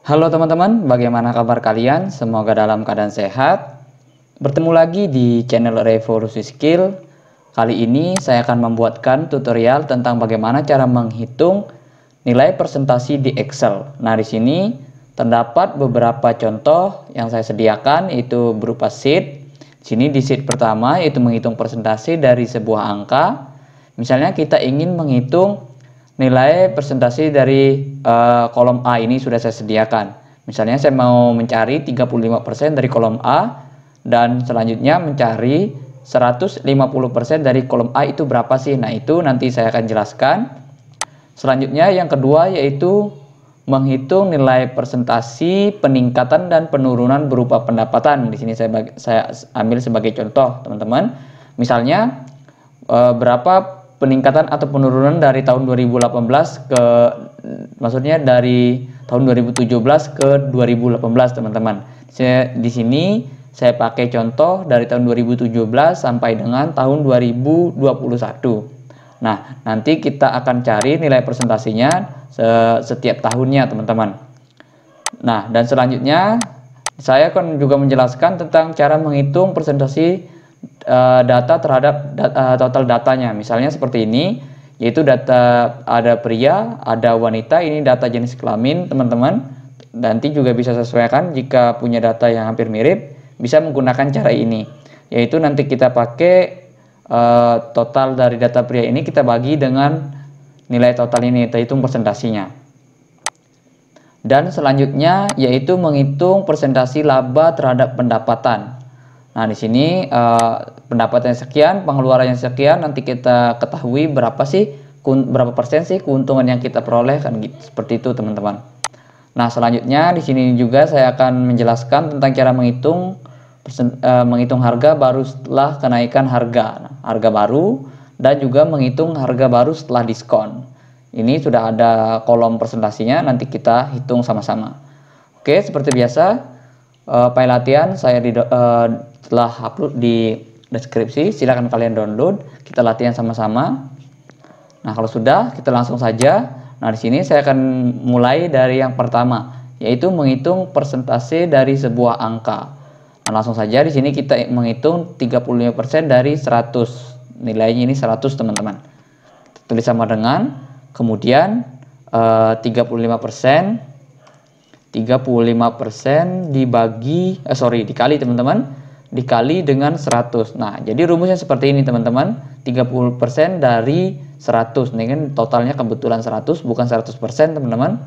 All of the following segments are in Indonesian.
Halo teman-teman, bagaimana kabar kalian? Semoga dalam keadaan sehat. Bertemu lagi di channel Revolusi Skill. Kali ini saya akan membuatkan tutorial tentang bagaimana cara menghitung nilai presentasi di Excel. Nah, di sini terdapat beberapa contoh yang saya sediakan, yaitu berupa sheet. Di sini di sheet pertama yaitu menghitung presentasi dari sebuah angka. Misalnya kita ingin menghitung nilai presentasi dari kolom A ini sudah saya sediakan. Misalnya saya mau mencari 35% dari kolom A dan selanjutnya mencari 150% dari kolom A itu berapa sih? Nah, itu nanti saya akan jelaskan. Selanjutnya yang kedua yaitu menghitung nilai presentasi peningkatan dan penurunan berupa pendapatan. Di sini saya ambil sebagai contoh, teman-teman. Misalnya berapa peningkatan atau penurunan dari tahun 2018 ke maksudnya dari tahun 2017 ke 2018, teman-teman. Di sini saya pakai contoh dari tahun 2017 sampai dengan tahun 2021. Nah, nanti kita akan cari nilai presentasinya setiap tahunnya, teman-teman. Nah, dan selanjutnya saya akan juga menjelaskan tentang cara menghitung presentasi data terhadap total datanya. Misalnya seperti ini, yaitu data ada pria, ada wanita, ini data jenis kelamin, teman-teman. Nanti juga bisa sesuaikan jika punya data yang hampir mirip, bisa menggunakan cara ini, yaitu nanti kita pakai total dari data pria ini kita bagi dengan nilai total ini, kita hitung presentasinya. Dan selanjutnya yaitu menghitung presentasi laba terhadap pendapatan. Nah, di sini pendapatannya sekian, pengeluarannya sekian, nanti kita ketahui berapa persen sih keuntungan yang kita peroleh, kan gitu, seperti itu, teman-teman. Nah, selanjutnya di sini juga saya akan menjelaskan tentang cara menghitung harga baru setelah kenaikan harga. Nah, harga baru dan juga menghitung harga baru setelah diskon. Ini sudah ada kolom presentasinya, nanti kita hitung sama-sama. Oke, seperti biasa. File latihan saya telah upload di deskripsi, silahkan kalian download, kita latihan sama-sama. Nah, kalau sudah, kita langsung saja. Nah, di sini saya akan mulai dari yang pertama, yaitu menghitung persentase dari sebuah angka. Nah, langsung saja di sini kita menghitung 35% dari 100. Nilainya ini 100, teman-teman. Tulis sama dengan, kemudian 35% dikali, teman-teman, dikali dengan 100. Nah, jadi rumusnya seperti ini, teman-teman. 30% dari 100. Ini kan totalnya kebetulan 100, bukan 100%, teman-teman,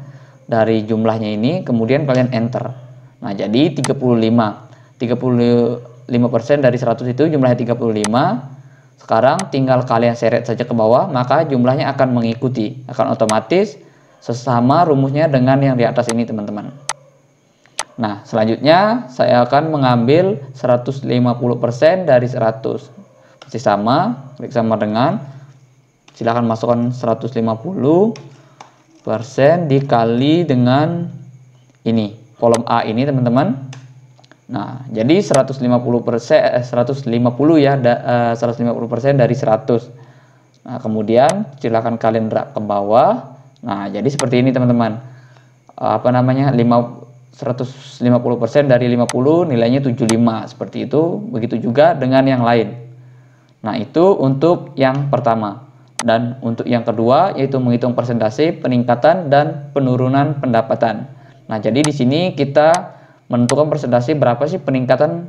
dari jumlahnya ini. Kemudian kalian enter. Nah, jadi 35% dari 100 itu jumlahnya 35. Sekarang tinggal kalian seret saja ke bawah, maka jumlahnya akan mengikuti, akan otomatis sesama rumusnya dengan yang di atas ini, teman-teman. Nah, selanjutnya saya akan mengambil 150% dari 100. Masih sama, klik sama dengan, silahkan masukkan 150% dikali dengan ini, kolom A ini, teman-teman. Nah, jadi 150% ya, 150% dari 100. Nah, kemudian silahkan kalian drag ke bawah. Nah, jadi seperti ini, teman-teman. 150% dari 50 nilainya 75, seperti itu. Begitu juga dengan yang lain. Nah, itu untuk yang pertama. Dan untuk yang kedua yaitu menghitung persentase peningkatan dan penurunan pendapatan. Nah, jadi di sini kita menentukan persentase berapa sih peningkatan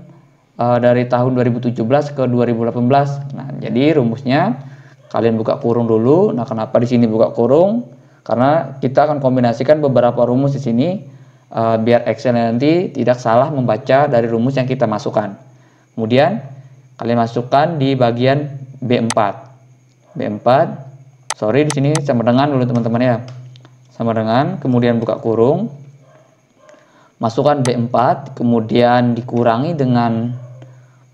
dari tahun 2017 ke 2018. Nah, jadi rumusnya kalian buka kurung dulu. Nah, kenapa di sini buka kurung? Karena kita akan kombinasikan beberapa rumus di sini biar Excel nanti tidak salah membaca dari rumus yang kita masukkan. Kemudian kalian masukkan di bagian B4. Sorry, di sini sama dengan dulu, teman-teman ya. Sama dengan, kemudian buka kurung. Masukkan B4, kemudian dikurangi dengan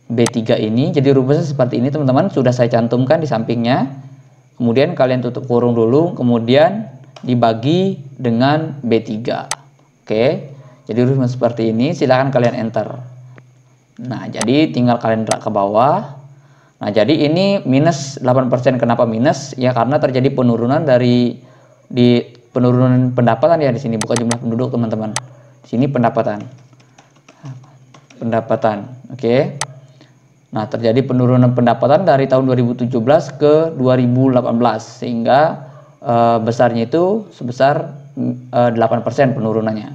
B3 ini. Jadi rumusnya seperti ini, teman-teman. Sudah saya cantumkan di sampingnya. Kemudian kalian tutup kurung dulu, kemudian dibagi dengan B3. Oke, jadi rumus seperti ini, silahkan kalian enter. Nah, jadi tinggal kalian drag ke bawah. Nah, jadi ini minus 8%. Kenapa minus? Ya karena terjadi penurunan penurunan pendapatan ya di sini, bukan jumlah penduduk, teman-teman. Di sini pendapatan. Oke. Nah, terjadi penurunan pendapatan dari tahun 2017 ke 2018 sehingga besarnya itu sebesar 8% penurunannya.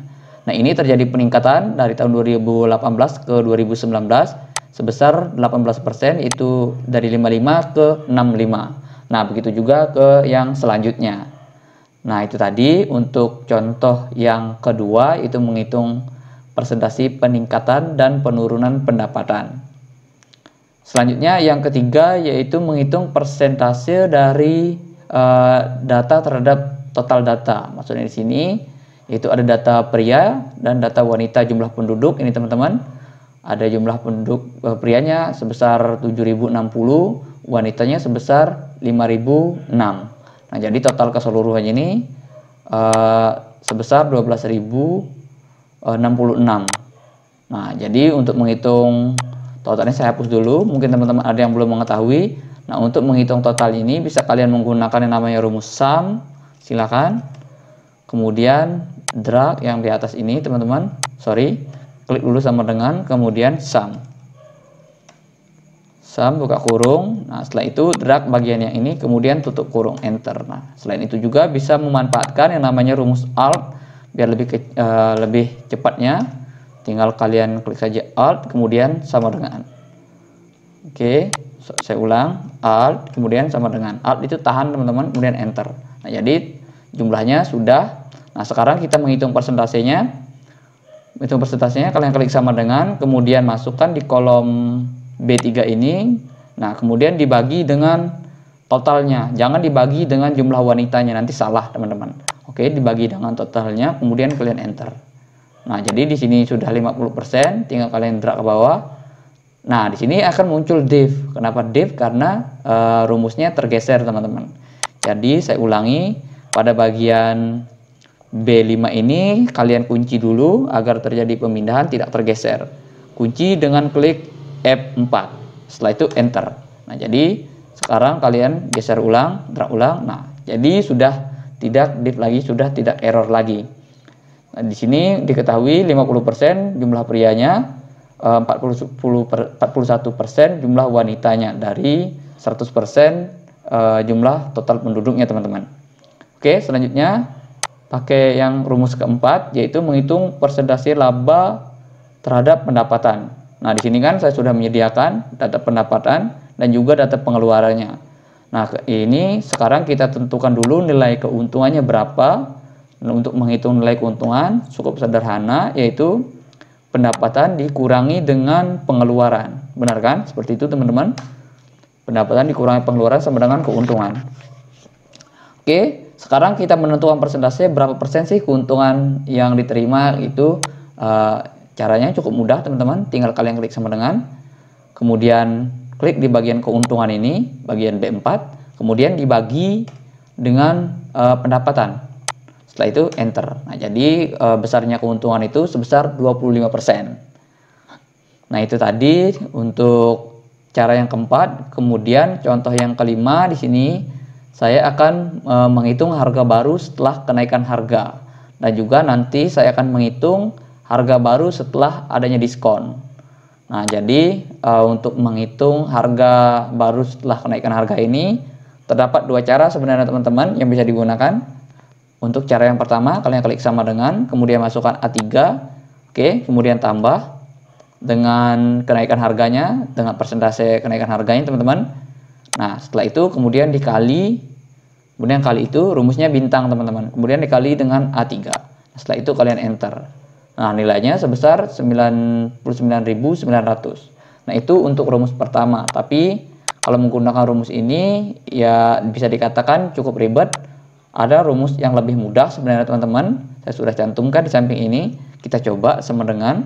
Nah, ini terjadi peningkatan dari tahun 2018 ke 2019 sebesar 18%, itu dari 55 ke 65. Nah, begitu juga ke yang selanjutnya. Nah, itu tadi untuk contoh yang kedua, itu menghitung persentase peningkatan dan penurunan pendapatan. Selanjutnya yang ketiga yaitu menghitung persentase dari data terhadap total data. Maksudnya di sini yaitu ada data pria dan data wanita jumlah penduduk. Ini teman-teman, ada jumlah penduduk prianya sebesar 7.060, wanitanya sebesar 5.006. Nah, jadi total keseluruhannya ini sebesar 12.066. Nah, jadi untuk menghitung totalnya saya hapus dulu, mungkin teman-teman ada yang belum mengetahui. Nah, untuk menghitung total ini bisa kalian menggunakan yang namanya rumus sum, silakan. Kemudian drag yang di atas ini teman-teman, klik dulu sama dengan, kemudian sum buka kurung. Nah, setelah itu drag bagian yang ini, kemudian tutup kurung, enter. Nah, selain itu juga bisa memanfaatkan yang namanya rumus alt biar lebih cepatnya. Tinggal kalian klik saja alt kemudian sama dengan. Oke, saya ulang, alt kemudian sama dengan. Alt itu tahan teman-teman, kemudian enter. Nah, jadi jumlahnya sudah. Nah, sekarang kita menghitung persentasenya. Hitung persentasenya kalian klik sama dengan, kemudian masukkan di kolom B3 ini. Nah, kemudian dibagi dengan totalnya. Jangan dibagi dengan jumlah wanitanya, nanti salah teman-teman. Oke, dibagi dengan totalnya, kemudian kalian enter. Nah, jadi di sini sudah 50%, tinggal kalian drag ke bawah. Nah, di sini akan muncul div. Kenapa div? Karena rumusnya tergeser, teman-teman. Jadi, saya ulangi, pada bagian B5 ini kalian kunci dulu agar terjadi pemindahan tidak tergeser. Kunci dengan klik F4. Setelah itu enter. Nah, jadi sekarang kalian geser ulang, drag ulang. Nah, jadi sudah tidak div lagi, sudah tidak error lagi. Nah, di sini diketahui 50% jumlah prianya, 41% jumlah wanitanya dari 100% jumlah total penduduknya, teman-teman. Oke, selanjutnya pakai yang rumus keempat, yaitu menghitung persentase laba terhadap pendapatan. Nah, di sini kan saya sudah menyediakan data pendapatan dan juga data pengeluarannya. Nah, ini sekarang kita tentukan dulu nilai keuntungannya berapa. Untuk menghitung nilai keuntungan cukup sederhana, yaitu pendapatan dikurangi dengan pengeluaran. Benar kan? Seperti itu teman-teman. Pendapatan dikurangi pengeluaran sama dengan keuntungan. Oke, sekarang kita menentukan persentase berapa persen sih keuntungan yang diterima itu. Caranya cukup mudah teman-teman, tinggal kalian klik sama dengan, kemudian klik di bagian keuntungan ini, bagian B4, kemudian dibagi dengan pendapatan. Setelah itu enter. Nah, jadi besarnya keuntungan itu sebesar 25%. Nah, itu tadi untuk cara yang keempat. Kemudian contoh yang kelima, di sini saya akan menghitung harga baru setelah kenaikan harga. Dan juga nanti saya akan menghitung harga baru setelah adanya diskon. Nah, jadi untuk menghitung harga baru setelah kenaikan harga ini terdapat dua cara sebenarnya teman-teman yang bisa digunakan. Untuk cara yang pertama, kalian klik sama dengan, kemudian masukkan A3, oke, kemudian tambah dengan kenaikan harganya, dengan persentase kenaikan harganya teman-teman. Nah, setelah itu kemudian dikali, kemudian kali itu rumusnya bintang teman-teman, kemudian dikali dengan A3. Setelah itu kalian enter. Nah, nilainya sebesar 99.900. Nah, itu untuk rumus pertama. Tapi kalau menggunakan rumus ini ya bisa dikatakan cukup ribet. Ada rumus yang lebih mudah sebenarnya teman-teman. Saya sudah cantumkan di samping ini. Kita coba sama dengan,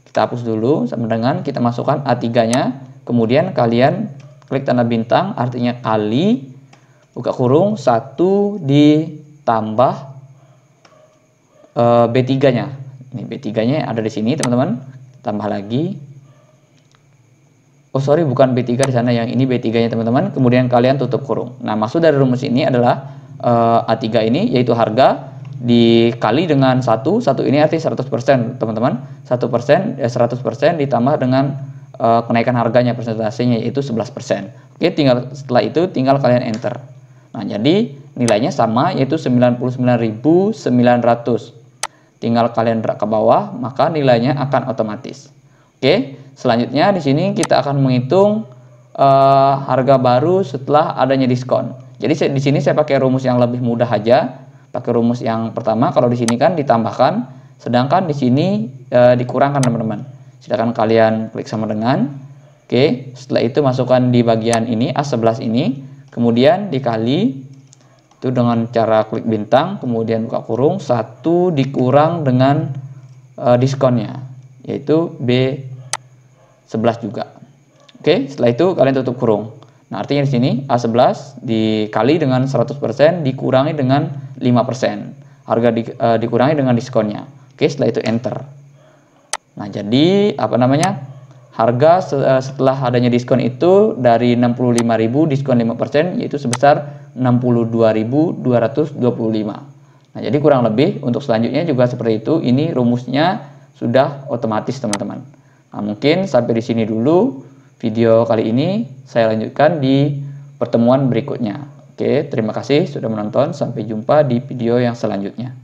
kita hapus dulu sama dengan, kita masukkan A3-nya. Kemudian kalian klik tanda bintang, artinya kali, buka kurung, 1 ditambah B3-nya. Ini B3-nya ada di sini teman-teman. Tambah lagi. Oh sorry, bukan B3 di sana, yang ini B3-nya teman-teman. Kemudian kalian tutup kurung. Nah, maksud dari rumus ini adalah A3 ini yaitu harga dikali dengan 1 ini arti 100%, teman-teman. 1%, 100% ditambah dengan kenaikan harganya, persentasenya yaitu 11%. Oke, setelah itu tinggal kalian enter. Nah, jadi nilainya sama, yaitu 99.900. Tinggal kalian drag ke bawah, maka nilainya akan otomatis. Oke, selanjutnya di sini kita akan menghitung harga baru setelah adanya diskon. Jadi di sini saya pakai rumus yang lebih mudah aja. Pakai rumus yang pertama, kalau di sini kan ditambahkan, sedangkan di sini dikurangkan, teman-teman. Silakan kalian klik sama dengan. Oke, setelah itu masukkan di bagian ini A11 ini, kemudian dikali itu dengan cara klik bintang, kemudian buka kurung 1 dikurang dengan diskonnya, yaitu B11 juga. Oke, setelah itu kalian tutup kurung. Nah, artinya di sini A11 dikali dengan 100% dikurangi dengan 5%. Harga dikurangi dengan diskonnya. Oke, setelah itu enter. Nah, jadi harga setelah adanya diskon itu dari 65.000 diskon 5% yaitu sebesar 62.225. Nah, jadi kurang lebih untuk selanjutnya juga seperti itu. Ini rumusnya sudah otomatis, teman-teman. Nah, mungkin sampai di sini dulu video kali ini, saya lanjutkan di pertemuan berikutnya. Oke, terima kasih sudah menonton. Sampai jumpa di video yang selanjutnya.